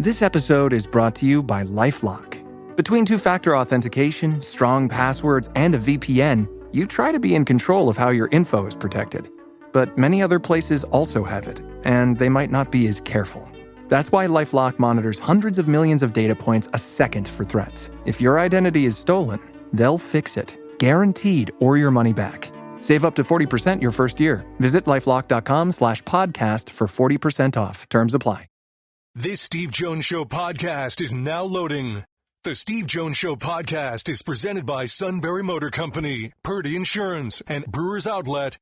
This episode is brought to you by LifeLock. Between two-factor authentication, strong passwords, and a VPN, you try to be in control of how your info is protected. But many other places also have it, and they might not be as careful. That's why LifeLock monitors hundreds of millions of data points a second for threats. If your identity is stolen, they'll fix it, guaranteed, or your money back. Save up to 40% your first year. Visit LifeLock.com/podcast for 40% off. Terms apply. This Steve Jones Show podcast is now loading. The Steve Jones Show podcast is presented by Sunbury Motor Company, Purdy Insurance, and Brewers Outlet.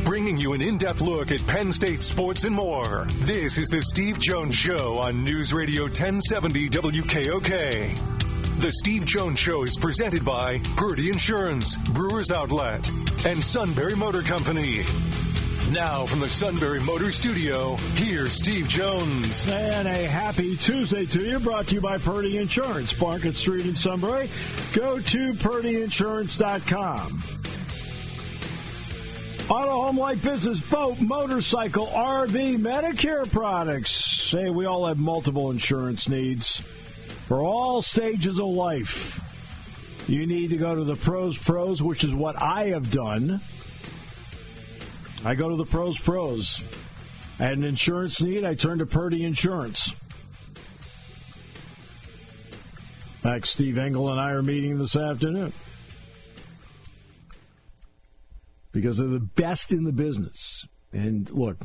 Bringing you an in-depth look at Penn State sports and more. This is the Steve Jones Show on News Radio 1070 WKOK. The Steve Jones Show is presented by Purdy Insurance, Brewers Outlet, and Sunbury Motor Company. Now from the Sunbury Motor Studio, here's Steve Jones. And a happy Tuesday to you, brought to you by Purdy Insurance, Market Street in Sunbury. Go to purdyinsurance.com. Auto, home, life, business, boat, motorcycle, RV, Medicare products. Say we all have multiple insurance needs for all stages of life. You need to go to the Pros, which is what I have done. I go to the Pros. I had an insurance need. I turned to Purdy Insurance. In fact, Steve Engel and I are meeting this afternoon because they're the best in the business. And look,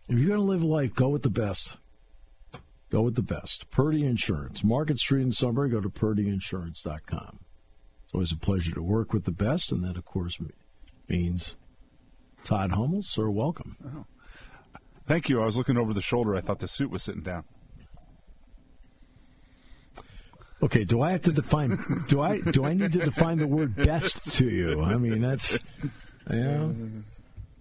if you're going to live life, go with the best. Go with the best. Purdy Insurance. Market Street in Sunbury. Go to purdyinsurance.com. It's always a pleasure to work with the best, and that, of course, means Todd Hummel. Sir, welcome. Oh. Thank you. I was looking over the shoulder. I thought the suit was sitting down. Okay, do I have to define? Do I need to define the word best to you? I mean, that's, you know.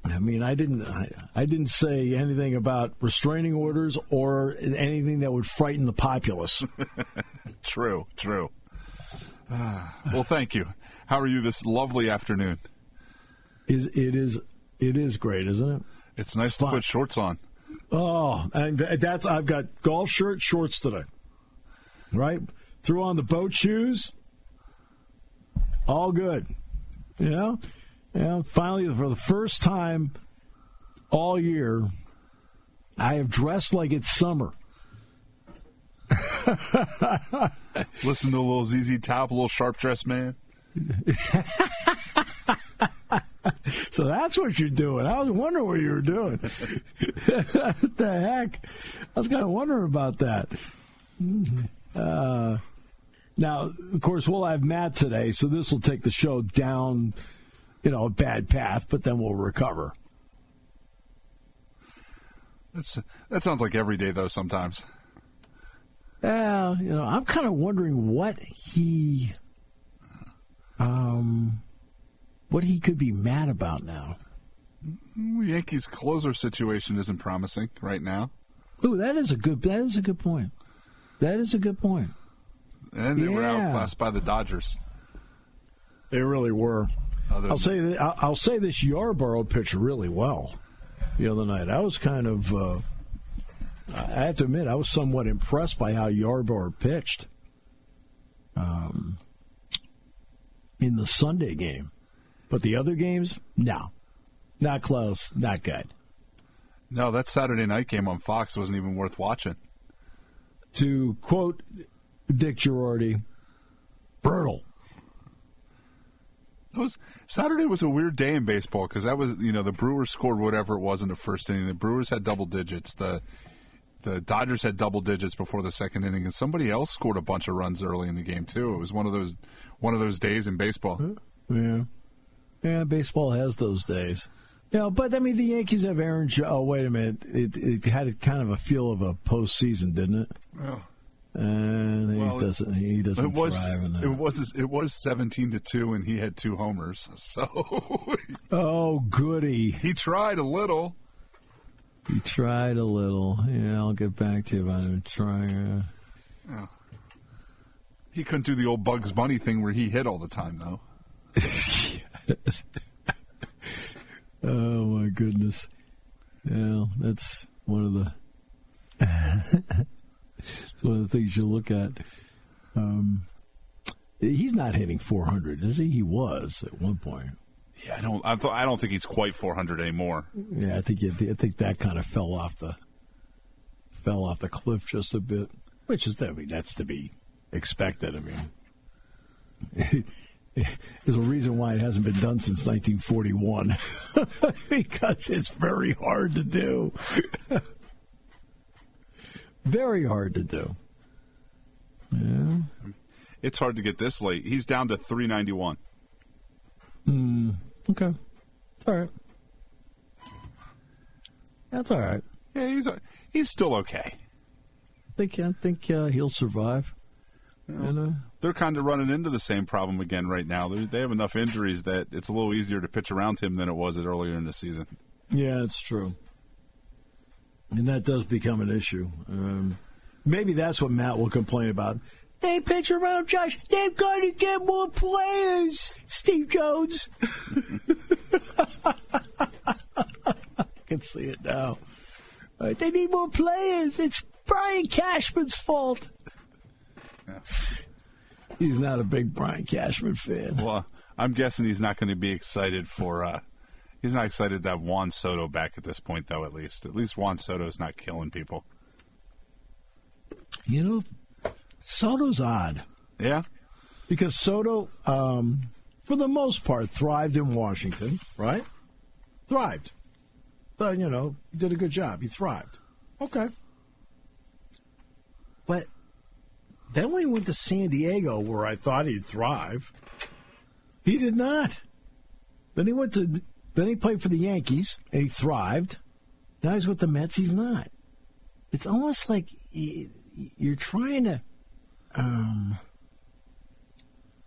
I mean, I didn't say anything about restraining orders or anything that would frighten the populace. True. Well, thank you. How are you this lovely afternoon? It is great, isn't it? It's nice to put shorts on. Oh, and I've got golf shorts today. Right? Threw on the boat shoes. All good. You know? Yeah, finally, for the first time all year, I have dressed like it's summer. Listen to a little ZZ Top, a little sharp dressed man. So that's what you're doing. I was wondering what you were doing. What the heck? I was kind of wondering about that. Now, of course, we'll have Matt today, so this will take the show down, a bad path, but then we'll recover. That sounds like every day, though, sometimes. I'm kind of wondering what he could be mad about now. Yankees' closer situation isn't promising right now. Ooh, that is a good point. That is a good point. And they were outclassed by the Dodgers. They really were. I'll say this Yarborough pitched really well the other night. I was kind of, I have to admit, I was somewhat impressed by how Yarborough pitched in the Sunday game. But the other games, no. Not close, not good. No, that Saturday night game on Fox wasn't even worth watching. To quote Dick Girardi, brutal. Saturday was a weird day in baseball because that was, the Brewers scored whatever it was in the first inning. The Brewers had double digits. The Dodgers had double digits before the second inning, and somebody else scored a bunch of runs early in the game too. It was one of those days in baseball. Yeah, baseball has those days. But I mean, the Yankees have Aaron. Oh, wait a minute! It had kind of a feel of a postseason, didn't it? Oh. And he doesn't thrive in that. It was 17-2, and he had 2 homers. So, oh goody! He tried a little. Yeah, I'll get back to you about him trying. He couldn't do the old Bugs Bunny thing where he hit all the time, though. That's one of the things you look at. He's not hitting 400, is he? He was at one point. Yeah, I don't think he's quite 400 anymore. Yeah, I think that kind of fell off the cliff just a bit, which is that's to be expected. I mean, there's a reason why it hasn't been done since 1941 because it's very hard to do. Very hard to do. Yeah. It's hard to get this late. He's down to 391. Okay. All right. That's all right. Yeah, he's still okay. I think he'll survive. They're kind of running into the same problem again right now. They have enough injuries that it's a little easier to pitch around him than it was earlier in the season. Yeah, it's true. And that does become an issue. Maybe that's what Matt will complain about. They pitch around Josh. They've got to get more players, Steve Jones. I can see it now. They need more players. It's Brian Cashman's fault. Yeah. He's not a big Brian Cashman fan. Well, I'm guessing he's not going to be excited for he's not excited to have Juan Soto back at this point, though, at least. At least Juan Soto's not killing people. You know, Soto's odd. Yeah? Because Soto, for the most part, thrived in Washington, right? Thrived. But, he did a good job. He thrived. Okay. But then when he went to San Diego, where I thought he'd thrive, he did not. Then he played for the Yankees, and he thrived. Now he's with the Mets, he's not. It's almost like you're trying to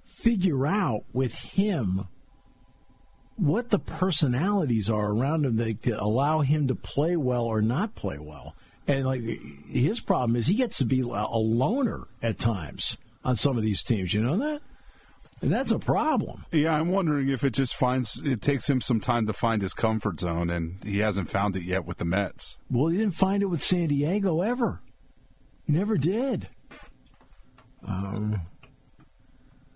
figure out with him what the personalities are around him that allow him to play well or not play well. And his problem is he gets to be a loner at times on some of these teams. You know that? And that's a problem. Yeah, I'm wondering if it takes him some time to find his comfort zone, and he hasn't found it yet with the Mets. Well, he didn't find it with San Diego ever. He never did.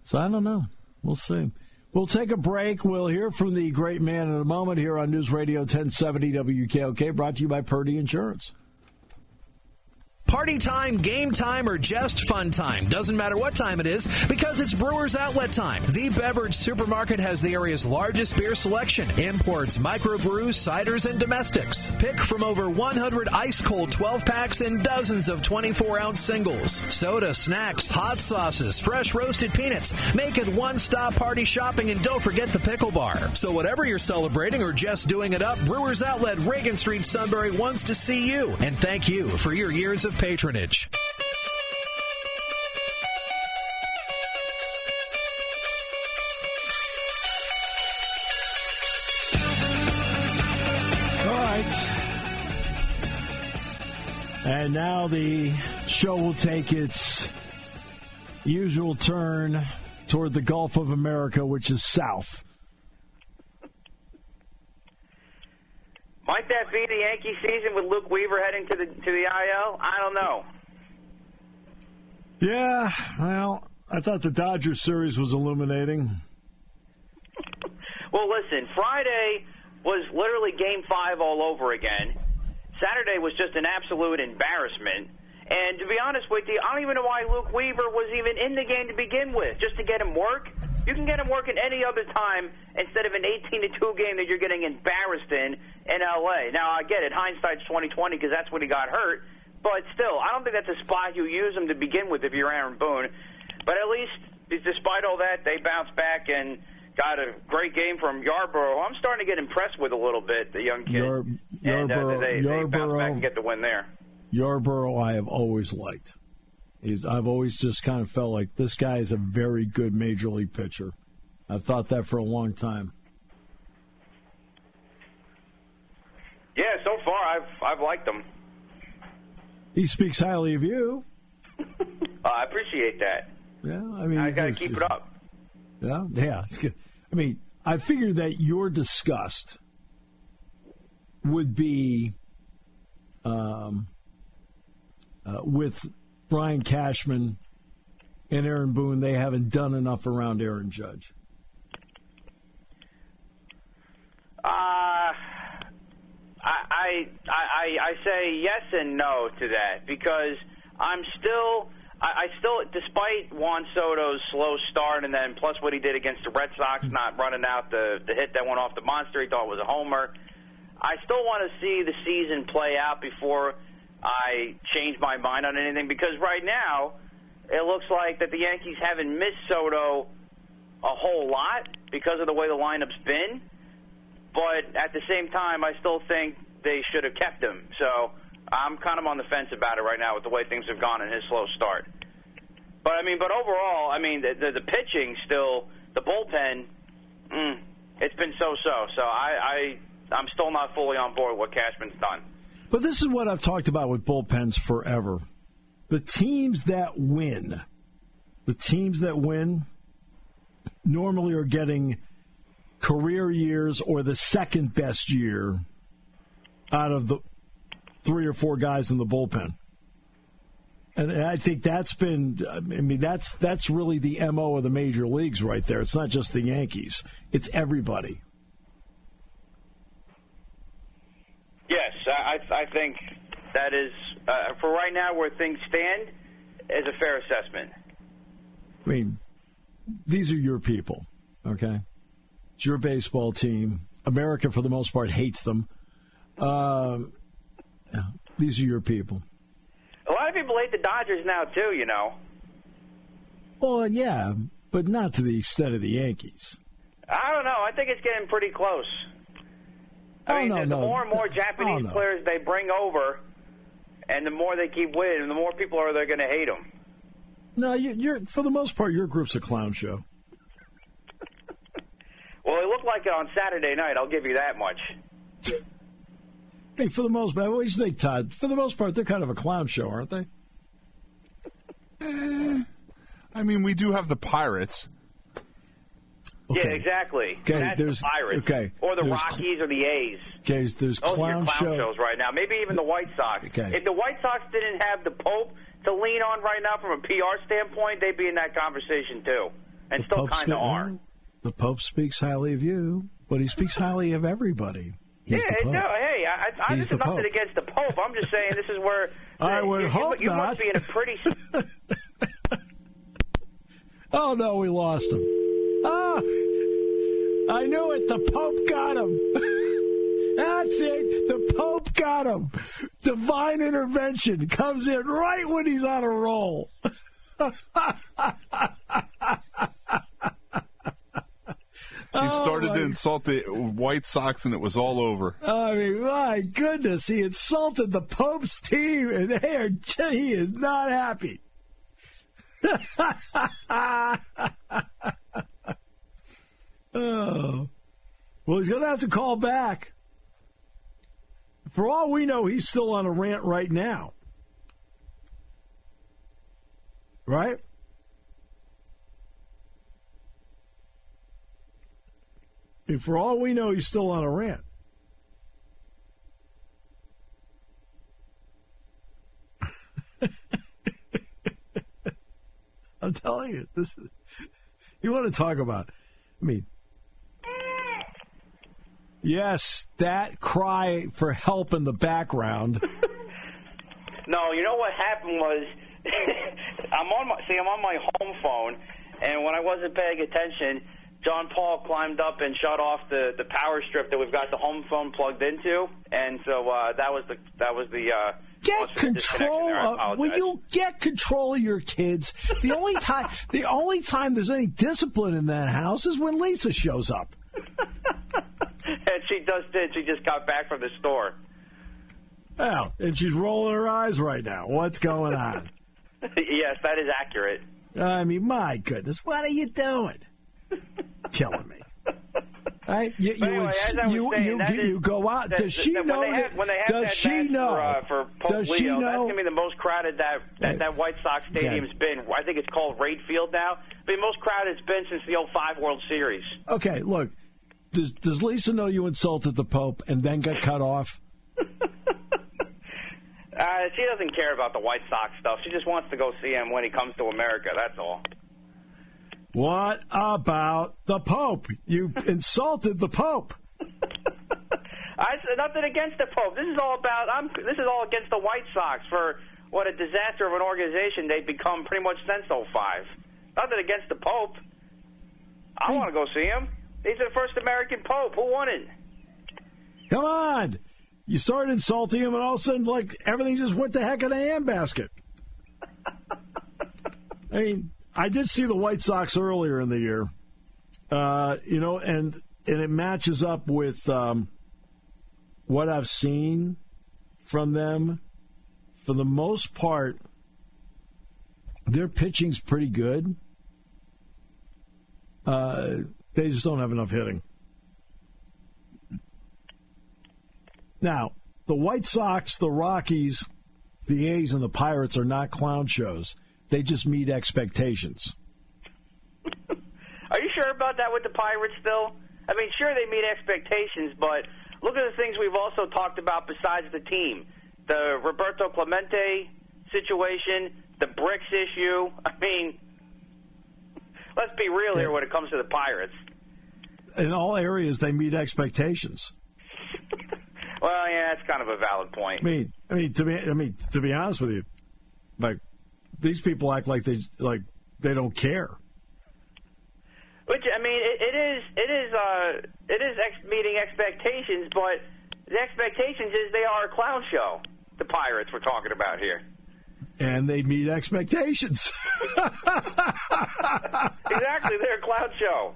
So I don't know. We'll see. We'll take a break. We'll hear from the great man in a moment here on News Radio 1070 WKOK, brought to you by Purdy Insurance. Party time, game time, or just fun time. Doesn't matter what time it is because it's Brewers Outlet time. The beverage supermarket has the area's largest beer selection. Imports, microbrews, ciders, and domestics. Pick from over 100 ice-cold 12-packs and dozens of 24-ounce singles. Soda, snacks, hot sauces, fresh roasted peanuts. Make it one-stop party shopping, and don't forget the pickle bar. So whatever you're celebrating or just doing it up, Brewers Outlet, Reagan Street, Sunbury wants to see you. And thank you for your years of patronage. All right. And now the show will take its usual turn toward the Gulf of America, which is south. Might that be the Yankee season with Luke Weaver heading to the IL? I don't know. Yeah, well, I thought the Dodgers series was illuminating. Well, listen, Friday was literally Game 5 all over again. Saturday was just an absolute embarrassment. And to be honest with you, I don't even know why Luke Weaver was even in the game to begin with, just to get him work. You can get him working any other time instead of an 18-2 game that you're getting embarrassed in L.A. Now, I get it. Hindsight's 20/20 because that's when he got hurt. But still, I don't think that's a spot you use him to begin with if you're Aaron Boone. But at least, despite all that, they bounced back and got a great game from Yarborough. I'm starting to get impressed with a little bit, the young kid. They bounced back and get the win there. Yarborough I have always liked. I've always just kind of felt like this guy is a very good major league pitcher. I've thought that for a long time. Yeah, so far I've liked him. He speaks highly of you. I appreciate that. Yeah, I mean, I got to keep it up. Yeah, it's good. I mean, I figured that your disgust would be with Brian Cashman and Aaron Boone, they haven't done enough around Aaron Judge? I say yes and no to that because I still, despite Juan Soto's slow start and then plus what he did against the Red Sox, not running out the hit that went off the monster he thought was a homer, I still want to see the season play out before I change my mind on anything because right now it looks like that the Yankees haven't missed Soto a whole lot because of the way the lineup's been. But at the same time, I still think they should have kept him. So I'm kind of on the fence about it right now with the way things have gone in his slow start. But overall, the pitching still, the bullpen, it's been so-so. So I'm still not fully on board with what Cashman's done. But this is what I've talked about with bullpens forever. The teams that win normally are getting career years or the second best year out of the 3 or 4 guys in the bullpen. And I think that's been, that's really the MO of the major leagues right there. It's not just the Yankees. It's everybody. Yes, I think that is, for right now where things stand, is a fair assessment. These are your people, okay? It's your baseball team. America, for the most part, hates them. These are your people. A lot of people hate the Dodgers now, too, you know. Well, yeah, but not to the extent of the Yankees. I don't know. I think it's getting pretty close. The more and more Japanese players they bring over, and the more they keep winning, the more people are going to hate them. No, you're for the most part, your group's a clown show. Well, it looked like it on Saturday night, I'll give you that much. Hey, for the most part, what do you think, Todd? For the most part, they're kind of a clown show, aren't they? We do have the Pirates. Okay. Yeah, exactly. Okay, that's the Pirates. Okay. Or the Rockies or the A's. Okay, there's clown shows right now. Maybe even the White Sox. Okay. If the White Sox didn't have the Pope to lean on right now from a PR standpoint, they'd be in that conversation too. And still kind of are. The Pope speaks highly of you, but he speaks highly of everybody. He's the Pope. This is nothing against the Pope. I'm just saying this is where I would hope you not. must be in a pretty. Oh no, we lost him. I knew it. The Pope got him. That's it. The Pope got him. Divine intervention comes in right when he's on a roll. He started to insult the White Sox, and it was all over. My goodness, he insulted the Pope's team, and he is not happy. Oh. Well, he's going to have to call back. For all we know, he's still on a rant right now. Right? For all we know, he's still on a rant. I'm telling you, this is, you want to talk about, yes, that cry for help in the background. No, you know what happened was, I'm on my home phone, and when I wasn't paying attention, John Paul climbed up and shut off the power strip that we've got the home phone plugged into, and so that was the get control of, will you get control of your kids? The only time there's any discipline in that house is when Lisa shows up. And she just got back from the store. Well, and she's rolling her eyes right now. What's going on? Yes, that is accurate. My goodness, what are you doing? Killing me. Right? You go out. Does she know? Does she know? For Pope Leo, that's going to be the most crowded that White Sox Stadium's been. I think it's called Rate Field now. The most crowded it's been since the 2005 World Series. Okay, look. Does Lisa know you insulted the Pope and then got cut off? She doesn't care about the White Sox stuff. She just wants to go see him when he comes to America. That's all. What about the Pope? You insulted the Pope. I said nothing against the Pope. This is all against the White Sox for what a disaster of an organization they've become pretty much since '05. Nothing against the Pope. I want to go see him. He's the first American Pope. Who won it? Come on. You started insulting him, and all of a sudden, everything just went to heck in a handbasket. I mean, I did see the White Sox earlier in the year, and it matches up with what I've seen from them. For the most part, their pitching's pretty good. They just don't have enough hitting. Now, the White Sox, the Rockies, the A's, and the Pirates are not clown shows. They just meet expectations. Are you sure about that with the Pirates still? I mean, sure, they meet expectations, but look at the things we've also talked about besides the team. The Roberto Clemente situation, the Bricks issue. I mean, let's be real here when it comes to the Pirates. In all areas, they meet expectations. Well, yeah, that's kind of a valid point. To be honest with you, these people act like they don't care. Which, I mean, it is meeting expectations, but the expectations is they are a clown show. The Pirates we're talking about here. And they meet expectations. Exactly, they're a clown show.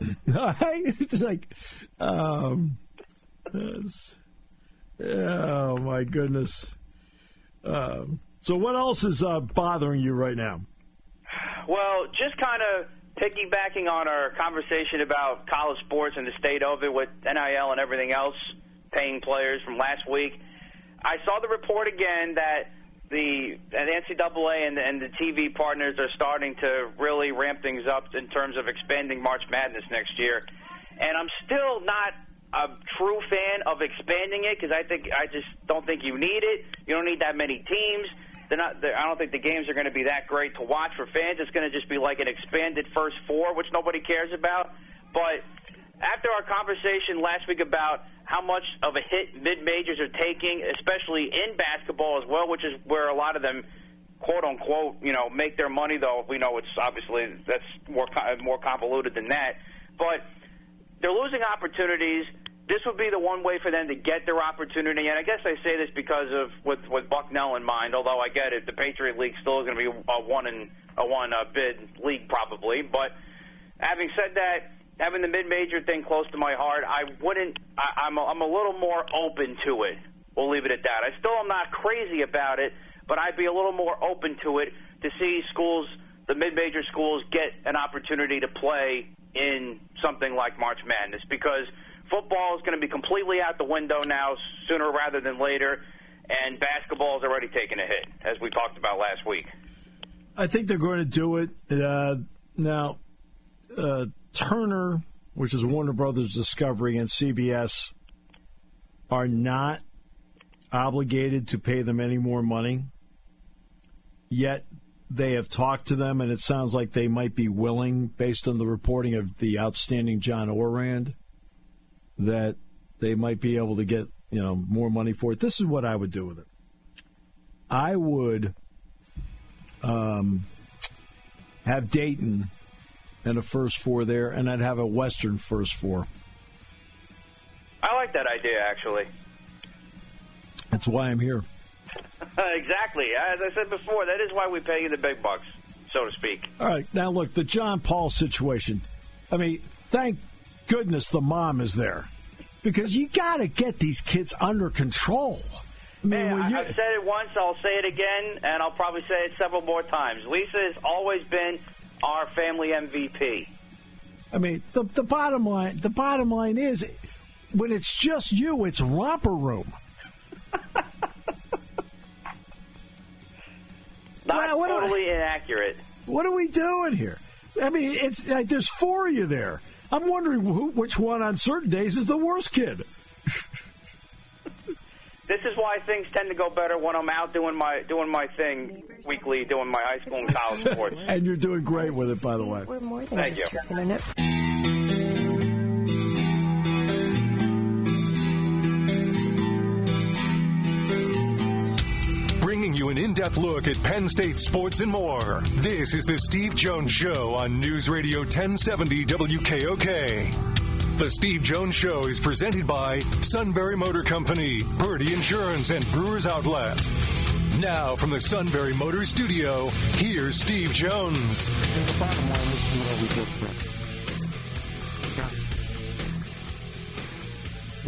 It's like, oh my goodness. So what else is bothering you right now? Well, just kind of piggybacking on our conversation about college sports and the state of it with NIL and everything else, paying players from last week. I saw the report again that the NCAA and the TV partners are starting to really ramp things up in terms of expanding March Madness next year. And I'm still not a true fan of expanding it because I just don't think you need it. You don't need that many teams. I don't think the games are going to be that great to watch for fans. It's going to just be like an expanded First Four, which nobody cares about. But after our conversation last week about how much of a hit mid-majors are taking, especially in basketball as well, which is where a lot of them, quote-unquote, make their money, though we know it's obviously that's more convoluted than that. But they're losing opportunities. This would be the one way for them to get their opportunity. And I guess I say this because of with Bucknell in mind, although I get it, the Patriot League still is going to be a one bid league probably. But having said that, having the mid-major thing close to my heart, I'm a little more open to it. We'll leave it at that. I still am not crazy about it, but I'd be a little more open to it to see schools, the mid-major schools, get an opportunity to play in something like March Madness because football is going to be completely out the window now sooner rather than later, and basketball is already taking a hit, as we talked about last week. I think they're going to do it. Now, Turner, which is Warner Brothers Discovery, and CBS are not obligated to pay them any more money, yet they have talked to them, and it sounds like they might be willing, based on the reporting of the outstanding John Orand, that they might be able to get more money for it. This is what I would do with it. I would have Dayton and a First Four there, and I'd have a Western First Four. I like that idea, actually. That's why I'm here. Exactly. As I said before, that is why we pay you the big bucks, so to speak. All right. Now, look, the John Paul situation. I mean, thank goodness the mom is there because you got to get these kids under control. I mean, I've said it once, I'll say it again, and I'll probably say it several more times. Lisa has always been our family MVP. I mean, the bottom line is when it's just you, it's romper room. Totally inaccurate. What are we doing here? I mean, it's like there's four of you there. I'm wondering which one on certain days is the worst kid. This is why things tend to go better when I'm out doing my thing weekly, doing my high school and college sports. And you're doing great with it, by the way. We're more than Thank just you. internet. Bringing you an in-depth look at Penn State sports and more. This is the Steve Jones Show on News Radio 1070 WKOK. The Steve Jones Show is presented by Sunbury Motor Company, Purdy Insurance, and Brewers Outlet. Now, from the Sunbury Motor Studio, here's Steve Jones. The bottom line is what we did for.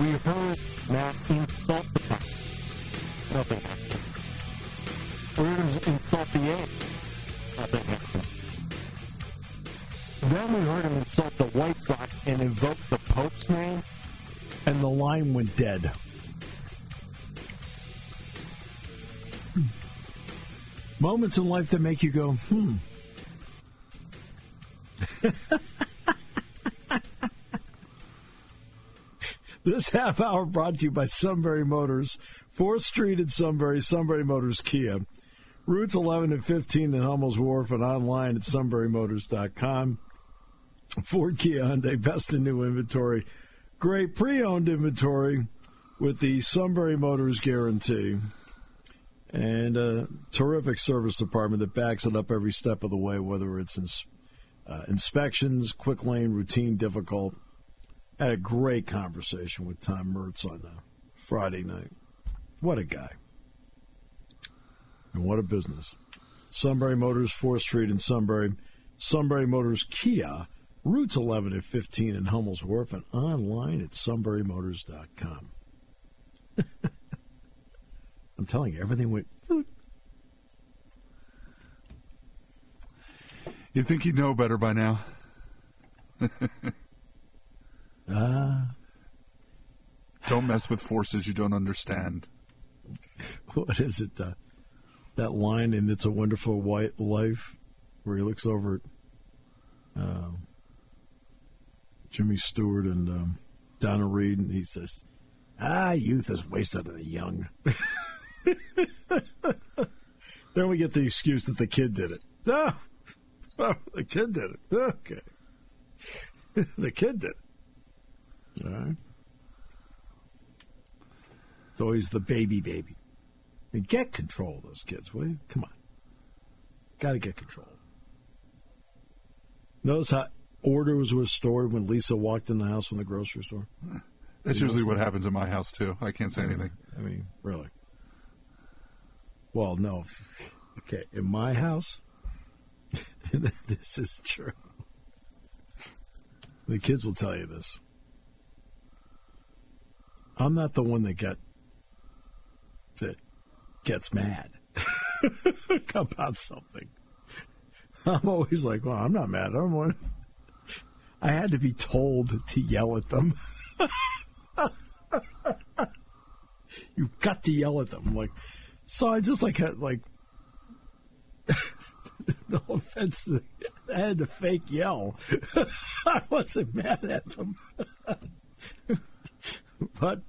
We heard Matt insult the Bucs. Nothing happened. We heard him insult the Yankees. Nothing happened. Then we heard him insult the White Sox and invoke the Pope's name. And the line went dead. Moments in life that make you go, This half hour brought to you by Sunbury Motors, 4th Street in Sunbury, Sunbury Motors Kia. Routes 11 and 15 in Hummel's Wharf and online at sunburymotors.com. Ford, Kia, Hyundai, best in new inventory. Great pre-owned inventory with the Sunbury Motors guarantee. And a terrific service department that backs it up every step of the way, whether it's inspections, quick lane, routine, difficult. Had a great conversation with Tom Mertz on Friday night. What a guy. And what a business. Sunbury Motors, 4th Street in Sunbury. Sunbury Motors Kia, routes 11 and 15 in Hummel's Wharf, and online at sunburymotors.com. I'm telling you, everything went... You'd think you'd know better by now. Don't mess with forces you don't understand. What is it? That line in It's a Wonderful White Life, where he looks over at Jimmy Stewart and Donna Reed, and he says, youth is wasted on the young. Then we get the excuse that the kid did it. Oh, the kid did it. Okay. The kid did it. All right. It's always the baby. And get control of those kids, will you? Come on. Got to get control. Notice how order was restored when Lisa walked in the house from the grocery store? That's usually what happens in my house, too. I can't say anything. I mean, really. Well, no. Okay, in my house, this is true. The kids will tell you this. I'm not the one that gets mad about something. I'm always like, well, I'm not mad. I had to be told to yell at them. You've got to yell at them. I'm like, so I just had no offense, I had to fake yell. I wasn't mad at them. But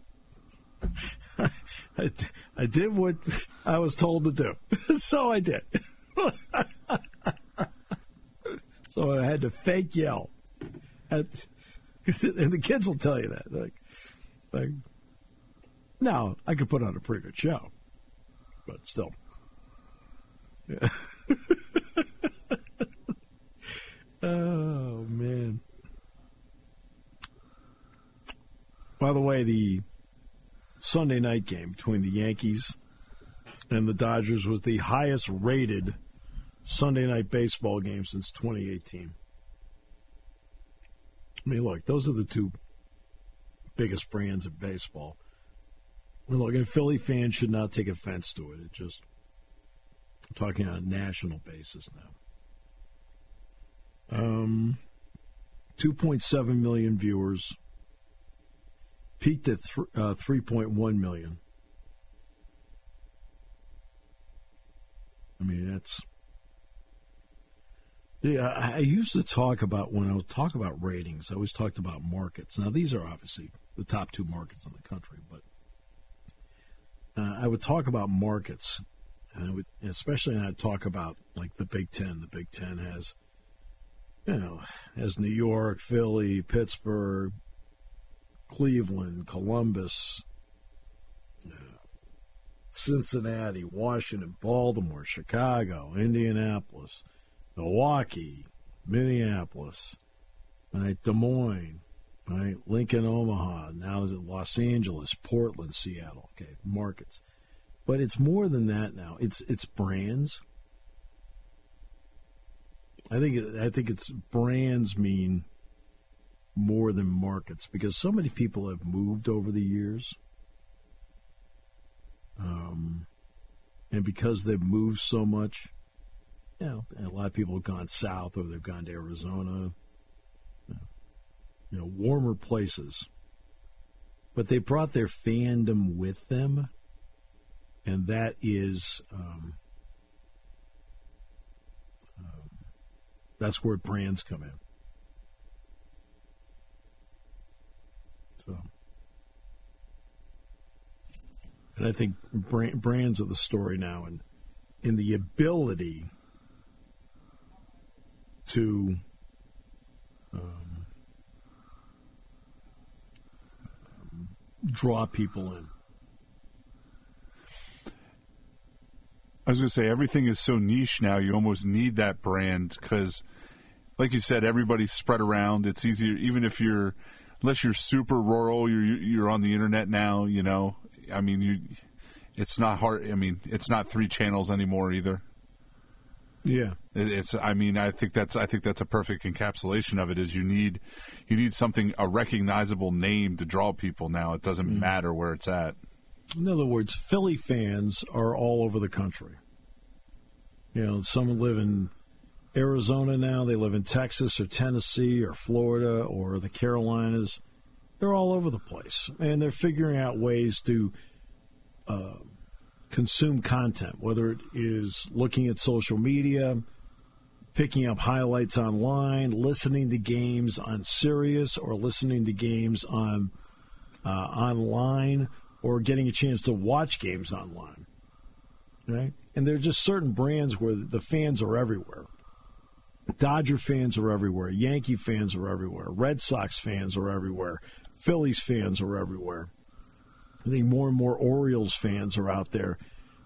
I did what I was told to do. So I did. So I had to fake yell. And the kids will tell you that. Like, now, I could put on a pretty good show. But still. Yeah. Oh, man. By the way, the Sunday night game between the Yankees and the Dodgers was the highest rated Sunday night baseball game since 2018. I mean, look, those are the two biggest brands of baseball. And look, and Philly fans should not take offense to it. I'm talking on a national basis now. 2.7 million viewers. Peaked at 3.1 million. I mean, that's... Yeah, I used to talk about, when I would talk about ratings, I always talked about markets. Now, these are obviously the top two markets in the country, but I would talk about markets, and especially when I talk about like the Big Ten. The Big Ten has, has New York, Philly, Pittsburgh, Cleveland, Columbus, Cincinnati, Washington, Baltimore, Chicago, Indianapolis, Milwaukee, Minneapolis, right, Des Moines, right, Lincoln, Omaha, now is it Los Angeles, Portland, Seattle, okay, markets. But it's more than that now. It's brands. I think it's brands mean more than markets because so many people have moved over the years. And because they've moved so much, a lot of people have gone south or they've gone to Arizona, warmer places. But they brought their fandom with them, and that is that's where brands come in. So, and I think brands are the story now, and in the ability to draw people in. I was going to say, everything is so niche now, you almost need that brand because, like you said, everybody's spread around. It's easier, even if unless you're super rural, you're on the internet now, I mean, it's not hard. I mean, it's not 3 channels anymore either. Yeah. I think that's a perfect encapsulation of it is you need something, a recognizable name to draw people now. It doesn't matter where it's at. In other words, Philly fans are all over the country. Some live in Arizona now. They live in Texas or Tennessee or Florida or the Carolinas. They're all over the place. And they're figuring out ways to consume content, whether it is looking at social media, picking up highlights online, listening to games on Sirius or listening to games on online, or getting a chance to watch games online, right? And there are just certain brands where the fans are everywhere. Dodger fans are everywhere. Yankee fans are everywhere. Red Sox fans are everywhere. Phillies fans are everywhere. I think more and more Orioles fans are out there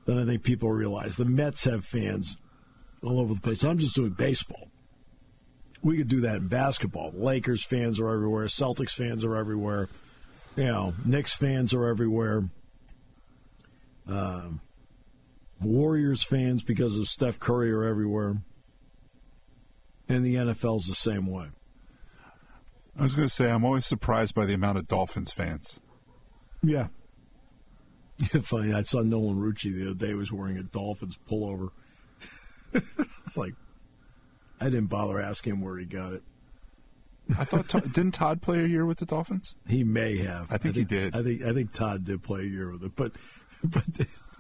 than I think people realize. The Mets have fans all over the place. I'm just doing baseball. We could do that in basketball. Lakers fans are everywhere. Celtics fans are everywhere. Knicks fans are everywhere. Warriors fans, because of Steph Curry, are everywhere. And the NFL's the same way. I was going to say, I'm always surprised by the amount of Dolphins fans. Yeah. Funny, I saw Nolan Rucci the other day was wearing a Dolphins pullover. It's like, I didn't bother asking him where he got it. I thought didn't Todd play a year with the Dolphins? He may have. I think he did. I think Todd did play a year with it, but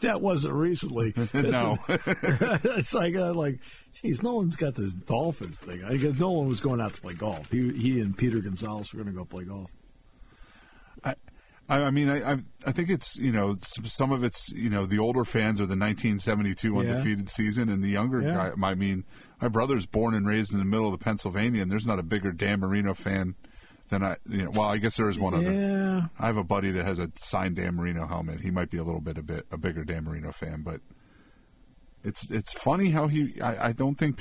that wasn't recently. No. It's like, geez, Nolan's got this Dolphins thing. Because Nolan was going out to play golf. He and Peter Gonzalez were going to go play golf. I mean, I think it's, some of it's, the older fans are the 1972 undefeated season, and the younger guy, I mean, my brother's born and raised in the middle of the Pennsylvania, and there's not a bigger Dan Marino fan than well, I guess there is one other. Yeah. I have a buddy that has a signed Dan Marino helmet. He might be a bigger Dan Marino fan, but it's funny how I don't think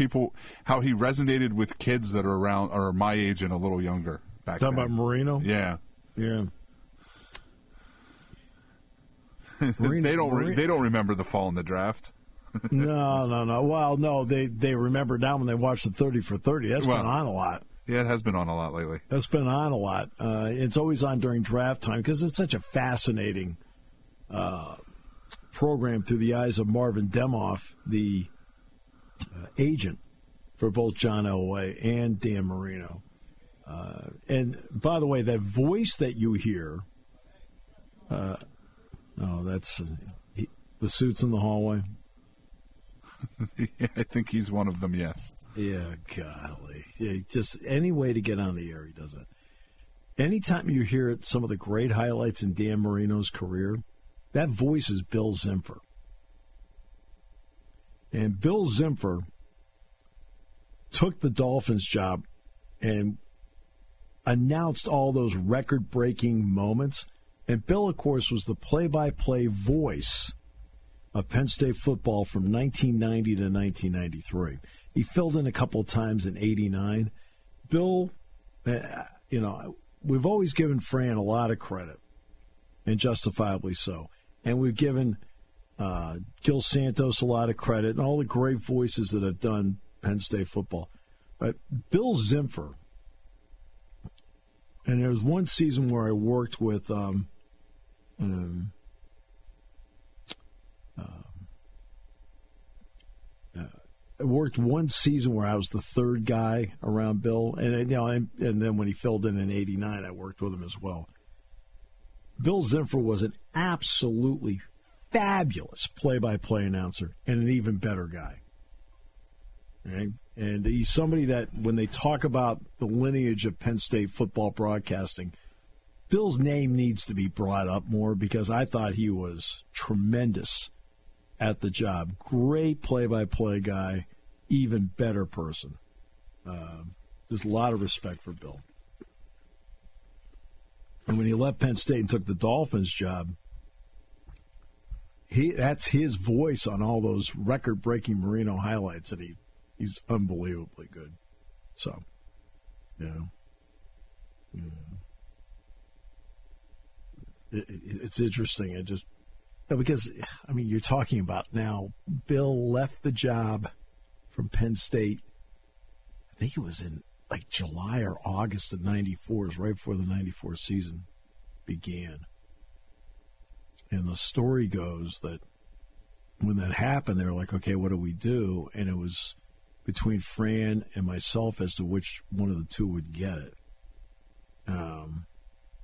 how he resonated with kids that are around, or my age and a little younger back then. Talking about Marino? Yeah. Yeah. They don't remember the fall in the draft. No. Well, no, they remember now when they watch the 30 for 30. That's been on a lot. Yeah, it has been on a lot lately. That's been on a lot. It's always on during draft time because it's such a fascinating program through the eyes of Marvin Demoff, the agent for both John Elway and Dan Marino. And by the way, that voice that you hear. That's the suits in the hallway. Yeah, I think he's one of them, yes. Yeah, golly. Yeah, just any way to get on the air, he does it. Anytime you hear some of the great highlights in Dan Marino's career, That voice is Bill Zimfer. And Bill Zimfer took the Dolphins job and announced all those record-breaking moments. And Bill, of course, was the play-by-play voice of Penn State football from 1990 to 1993. He filled in a couple of times in 89. Bill, we've always given Fran a lot of credit, and justifiably so. And we've given Gil Santos a lot of credit and all the great voices that have done Penn State football. But Bill Zimfer, and there was one season where I worked with I worked one season where I was the third guy around Bill, and then when he filled in '89, I worked with him as well. Bill Zimfer was an absolutely fabulous play-by-play announcer and an even better guy. Right? And he's somebody that, when they talk about the lineage of Penn State football broadcasting, Bill's name needs to be brought up more because I thought he was tremendous at the job. Great play-by-play guy, even better person. There's a lot of respect for Bill. And when he left Penn State and took the Dolphins job, that's his voice on all those record-breaking Marino highlights, and he's unbelievably good. So, it's interesting. Because you're talking about now, Bill left the job from Penn State. I think it was in like July or August of '94, is right before the '94 season began. And the story goes that when that happened, they were like, okay, what do we do? And it was between Fran and myself as to which one of the two would get it.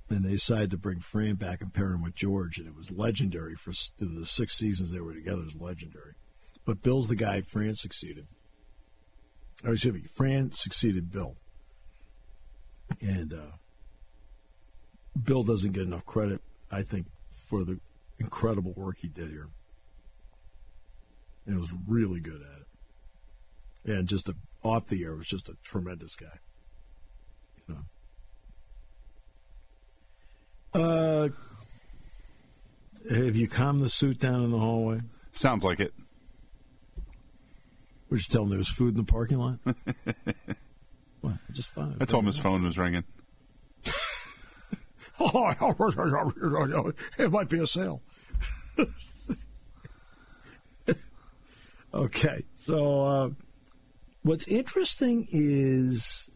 And they decided to bring Fran back and pair him with George, and it was legendary. For the 6 seasons they were together, it was legendary. But Bill's the guy Fran succeeded. Or excuse me, Fran succeeded Bill. And Bill doesn't get enough credit, I think, for the incredible work he did here. And was really good at it. And just off the air, was just a tremendous guy. Have you calmed the suit down in the hallway? Sounds like it. We're just telling him there was food in the parking lot? What? I just thought. I told him his phone was ringing. It might be a sale. Okay, so what's interesting is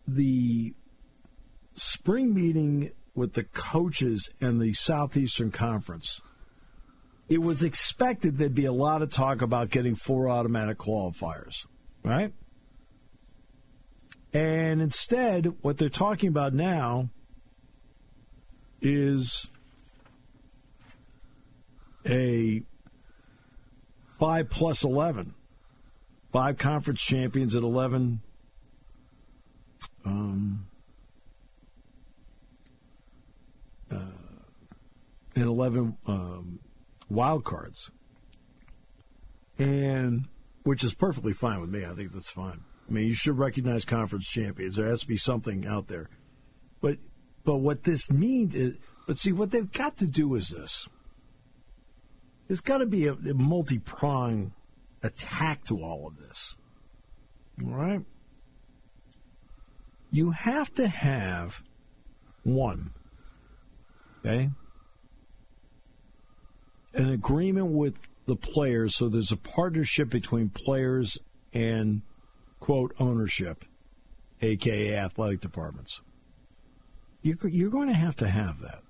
the spring meeting with the coaches and the Southeastern Conference. It was expected there'd be a lot of talk about getting 4 automatic qualifiers, right? And instead, what they're talking about now is a 5+11. 5 conference champions at 11 and 11 wild cards. And which is perfectly fine with me. I think that's fine. I mean, you should recognize conference champions. There has to be something out there. But what this means is, but see, what they've got to do is this. There's got to be a multi-pronged attack to all of this. All right? You have to have one, okay, an agreement with the players, so there's a partnership between players and, quote, ownership, a.k.a. athletic departments. You're going to have that.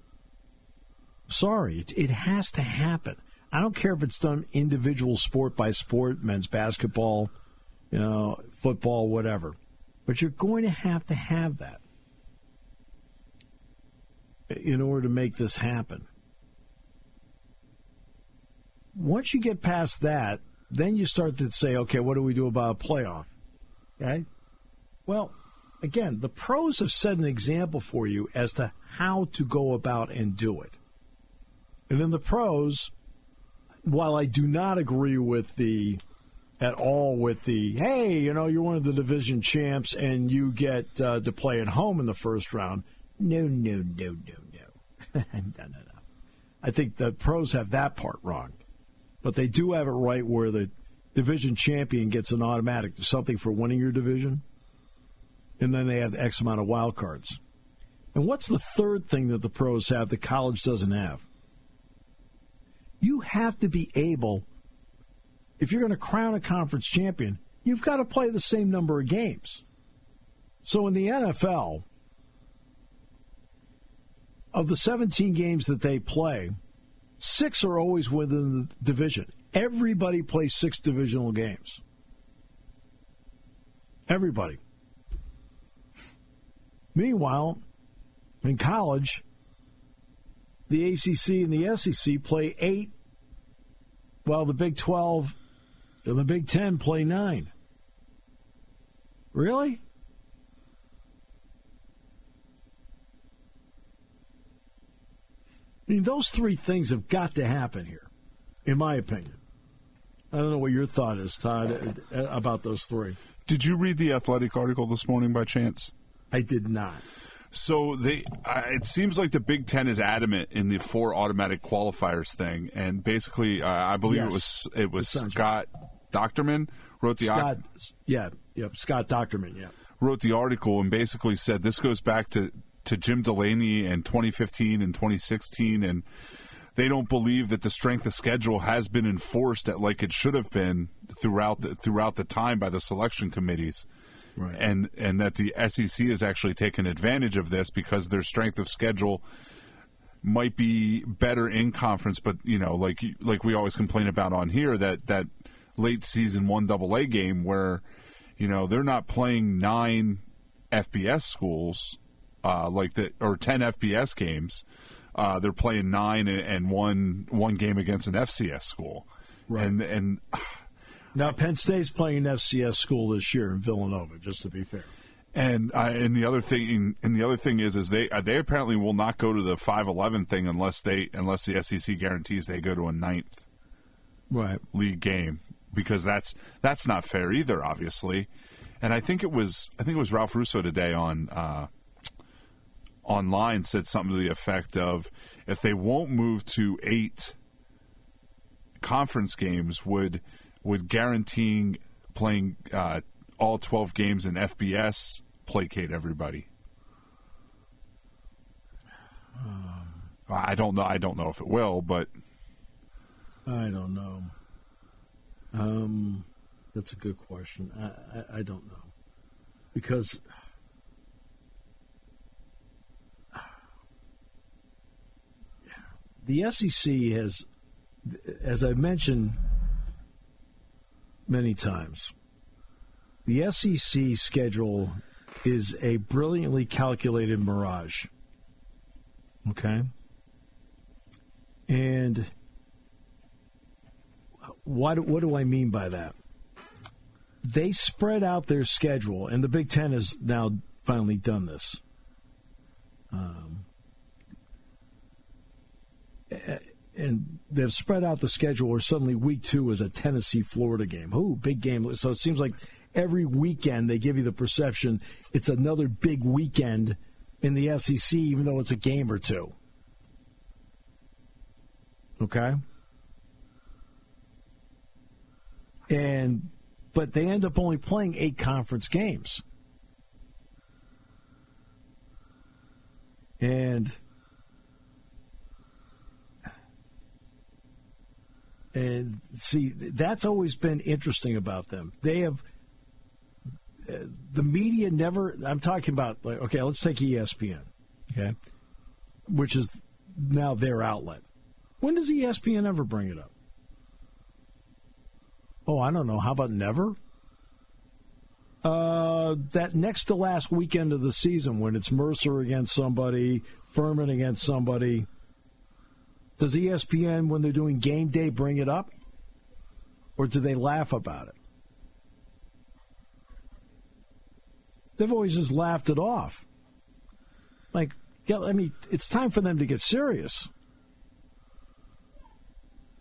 Sorry, it has to happen. I don't care if it's done individual sport by sport, men's basketball, football, whatever. But you're going to have that in order to make this happen. Once you get past that, then you start to say, okay, what do we do about a playoff? Okay? Well, again, the pros have set an example for you as to how to go about and do it. And in the pros, while I do not agree with at all with hey, you're one of the division champs and you get to play at home in the first round. No. No. I think the pros have that part wrong. But they do have it right where the division champion gets an automatic something for winning your division. And then they have X amount of wild cards. And what's the third thing that the pros have that college doesn't have? You have to be able, if you're going to crown a conference champion, you've got to play the same number of games. So in the NFL, of the 17 games that they play, 6 are always within the division. Everybody plays 6 divisional games. Everybody. Meanwhile, in college, the ACC and the SEC play 8, while the Big 12 and the Big 10 play 9. Really? I mean, those 3 things have got to happen here, in my opinion. I don't know what your thought is, Todd, about those 3. Did you read the Athletic article this morning by chance? I did not. So it seems like the Big Ten is adamant in the 4 automatic qualifiers thing, and basically, I believe it was Scott Docterman wrote the Scott Docterman, wrote the article and basically said this goes back to Jim Delaney in 2015 and 2016, and they don't believe that the strength of schedule has been enforced like it should have been throughout the time by the selection committees. Right. And that the SEC has actually taken advantage of this because their strength of schedule might be better in conference, but like we always complain about on here, that late season 1AA game where they're not playing 9 FBS schools or 10 FBS games. They're playing 9 and one game against an FCS school, right. And now Penn State's playing an FCS school this year in Villanova, just to be fair. And the other thing is they apparently will not go to the 5-11 thing unless the SEC guarantees they go to a 9th league game, because that's not fair either, obviously. And I think it was Ralph Russo today on online said something to the effect of, if they won't move to 8 conference games, would guaranteeing playing all 12 games in FBS placate everybody? I don't know if it will, but I don't know. That's a good question. I don't know, because the SEC has, as I've mentioned many times, the SEC schedule is a brilliantly calculated mirage. Okay? And what do I mean by that? They spread out their schedule, and the Big Ten has now finally done this. And they've spread out the schedule where suddenly week 2 is a Tennessee-Florida game. Ooh, big game. So it seems like every weekend they give you the perception it's another big weekend in the SEC, even though it's a game or 2. Okay? But they end up only playing 8 conference games. And see, that's always been interesting about them. They have, the media never, I'm talking about, like, okay, let's take ESPN, okay, which is now their outlet. When does ESPN ever bring it up? Oh, I don't know. How about never? That next to last weekend of the season when it's Mercer against somebody, Furman against somebody. Does ESPN, when they're doing game day, bring it up? Or do they laugh about it? They've always just laughed it off. Like, yeah, I mean, it's time for them to get serious.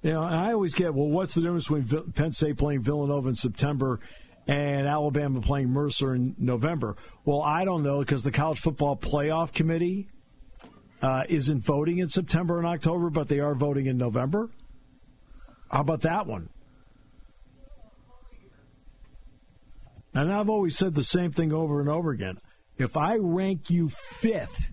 And I always get, well, what's the difference between Penn State playing Villanova in September and Alabama playing Mercer in November? Well, I don't know, because the College Football Playoff Committee isn't voting in September and October, but they are voting in November. How about that one? And I've always said the same thing over and over again. If I rank you 5th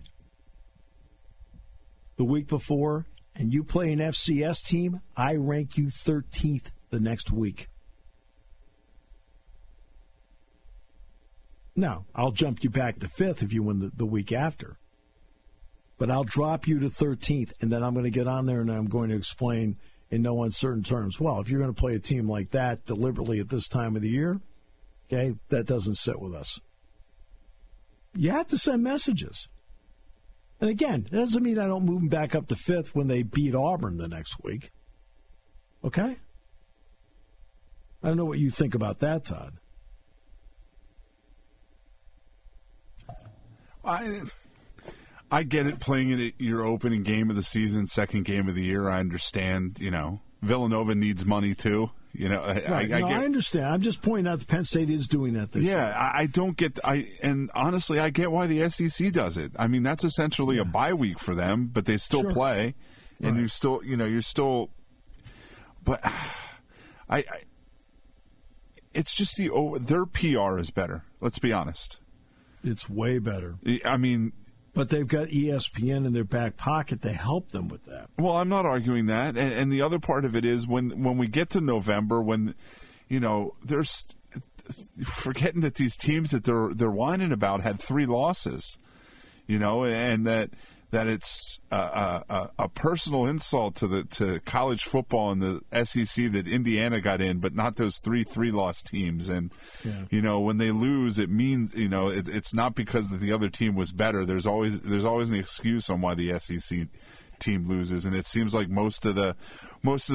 the week before and you play an FCS team, I rank you 13th the next week. Now, I'll jump you back to 5th if you win the week after. But I'll drop you to 13th, and then I'm going to get on there and I'm going to explain in no uncertain terms, well, if you're going to play a team like that deliberately at this time of the year, okay, that doesn't sit with us. You have to send messages. And again, that doesn't mean I don't move them back up to 5th when they beat Auburn the next week. Okay? I don't know what you think about that, Todd. I get it, playing it at your opening game of the season, second game of the year. I understand, Villanova needs money too. I understand. I'm just pointing out that Penn State is doing that this year. Yeah, I don't get. And honestly, I get why the SEC does it. I mean, that's essentially a bye week for them, but they still play, and you're still. But it's just their PR is better. Let's be honest. It's way better. I mean. But they've got ESPN in their back pocket to help them with that. Well, I'm not arguing that. And the other part of it is when we get to November, when, there's forgetting that these teams that they're whining about had 3 losses, and that it's a personal insult to college football and the SEC that Indiana got in, but not those 3-loss teams. And when they lose, it means it's not because the other team was better. There's always an excuse on why the SEC team loses, and it seems like most of the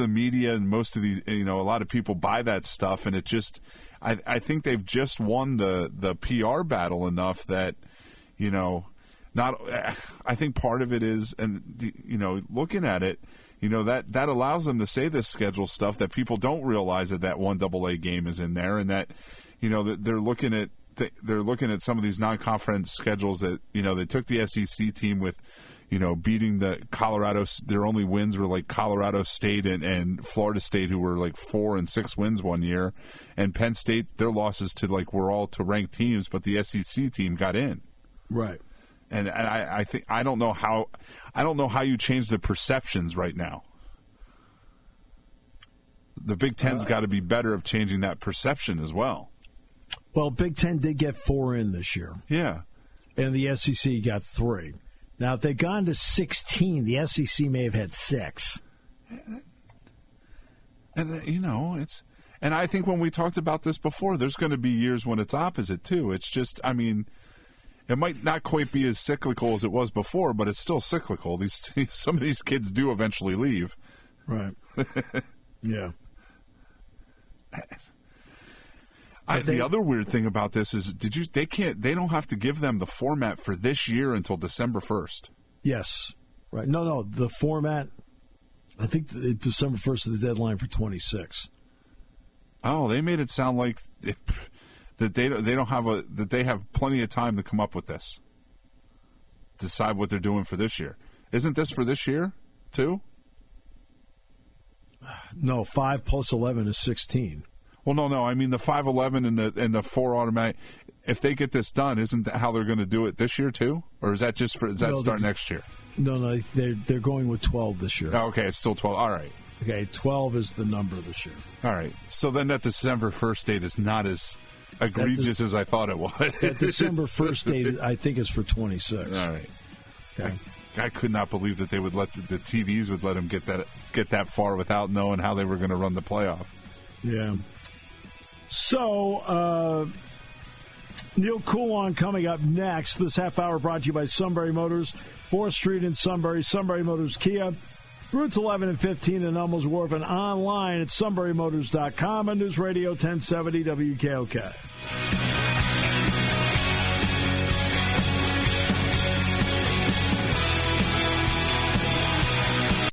media and most of these a lot of people buy that stuff, and it just I think they've just won the PR battle enough that I think part of it is, and looking at it, that allows them to say this schedule stuff that people don't realize that one AA game is in there, and that that they're looking at some of these non-conference schedules that they took the SEC team with beating the Colorado. Their only wins were like Colorado State and Florida State, who were like 4 and 6 wins one year, and Penn State, their losses were all to ranked teams, but the SEC team got in. Right. And I think I don't know how you change the perceptions right now. The Big Ten's got to be better of changing that perception as well. Well, Big Ten did get 4 in this year. Yeah. And the SEC got 3. Now, if they'd gone to 16, the SEC may have had 6. And it's, and I think when we talked about this before, there's going to be years when it's opposite too. It's just, it might not quite be as cyclical as it was before, but it's still cyclical. Some of these kids do eventually leave. Right. Yeah. The other weird thing about this is, they don't have to give them the format for this year until December 1st. Yes. Right. No, the format, I think December 1st is the deadline for 26. Oh, they made it sound like that they have plenty of time to come up with this. Decide what they're doing for this year. Isn't this for this year too? No, 5 plus 11 is 16. Well, no. I mean the 5-11 and the 4 automatic. If they get this done, isn't that how they're going to do it this year too, or is that just start next year? No, they're going with 12 this year. Oh, okay, it's still 12. All right. Okay, 12 is the number this year. All right. So then that December 1st date is not as egregious as I thought it was. That December 1st date, I think, is for 26. All right. Okay. I could not believe that they would let the TVs would let them get that far without knowing how they were going to run the playoff. Yeah. So, Neil Coulon coming up next. This half hour brought to you by Sunbury Motors, 4th Street in Sunbury, Sunbury Motors Kia, routes 11 and 15 in Elmos Wharf, and online at sunburymotors.com on News Radio 1070 WKOK.